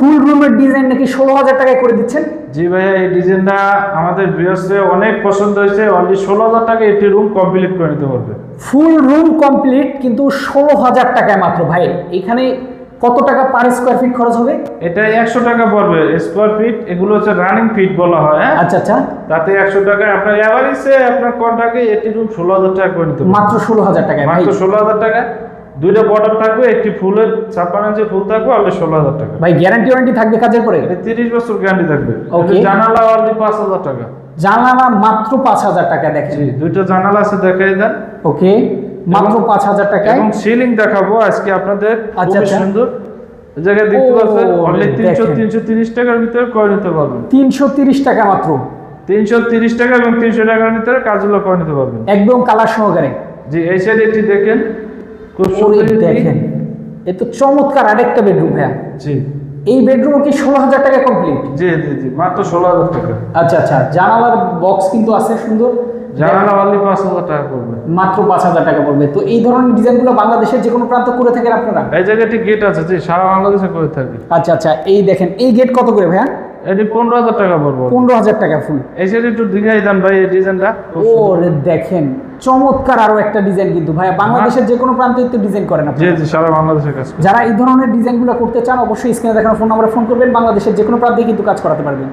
ফুল রুমের ডিজাইন নাকি 16,000 টাকায় করে দিচ্ছেন? জি ভাইয়া, এই ডিজাইনটা আমাদের ভিউয়ার্সদের অনেক পছন্দ হয়েছে। অনলি 16,000 টাকা এটি রুম কমপ্লিট করে নিতে পারবে। ফুল রুম কমপ্লিট কিন্তু 16,000 টাকায় মাত্র। ভাই এখানে কত টাকা পার স্কোয়ার ফিট খরচ হবে? এটা 100 টাকা পড়বে স্কোয়ার ফিট। এগুলো হচ্ছে রানিং ফিট বলা হয়। হ্যাঁ, আচ্ছা আচ্ছা, তাতে 100 টাকা আপনার এভারেজে আপনার কন্ট্রাক্টে এটি রুম 16,000 টাকা করে নিতে পারবে। মাত্র 16,000 টাকায়। ভাই মাত্র 16,000 টাকা। দুইটা বটম থাকবে, একটি ফুলের 56 ইঞ্চি ফুল থাকবে, অনলি 16,000 টাকা। ভাই গ্যারান্টি ওয়ারেন্টি থাকবে কাজের পরে? এটা 30 বছর গ্যারান্টি থাকবে। Okay. জানালা অনলি 5,000 টাকা। জানালা মাত্র 5,000 টাকা। দেখেন, জি, দুইটা জানালা আছে, দেখাই দেন। ওকে, মাত্র 5,000 টাকায়। এবং সিলিং দেখাবো আজকে আপনাদের। আচ্ছা, খুব আচ্ছা। সুন্দর। এই জায়গায় দেখতে ও, পাচ্ছেন অনলি 300 দেখেন। 330 টাকার ভিতরে করে নিতে পারবেন। 330 টাকা মাত্র। 330 টাকা এবং 300 টাকার ভিতরে কাজগুলো করে নিতে পারবেন। একদম কালার সহকারে। জি, এই সাইডে এটি দেখেন, খুব ওরে সুন্দর একটি- দেখেন, এ তো চমৎকার আরেকটা বেডরুম ভাইয়া। জি এই বেডরুমও কি 16,000 টাকা কমপ্লিট? জি জি জি, মাত্র 16,000 টাকা। আচ্ছা আচ্ছা, জানালার বক্স কিন্তু আছে সুন্দর। জানালা অনলি 5,000 টাকা পড়বে। মাত্র 5,000 টাকা পড়বে। তো এই ধরনের ডিজাইনগুলো বাংলাদেশের যে কোনো প্রান্ত করে থাকেন আপনারা? এই জায়গাটি গেট আছে, জি, সারা বাংলাদেশে করে থাকি। আচ্ছা আচ্ছা, এই দেখেন, এই গেট কত করে ভাইয়া? এটি 15,000 টাকা পড়বে। 15,000 টাকা ফুল। এই সাইডে একটু দেখাই দেন ভাই এই ডিজাইনটা। ওরে দেখেন, চমৎকার আরো একটা ডিজাইন কিন্তু ভাইয়া বাংলাদেশের যে কোনো প্রান্তে তো ডিজাইন করেন জি আপনারা। জি, সারা বাংলাদেশে কাজ করে। যারা এই ধরনের ডিজাইনগুলো করতে চান অবশ্যই স্ক্রিনে দেখানো ফোন নাম্বারে ফোন করবেন, বাংলাদেশের যে কোনো প্রান্তে কিন্তু কাজ করাতে পারবেন।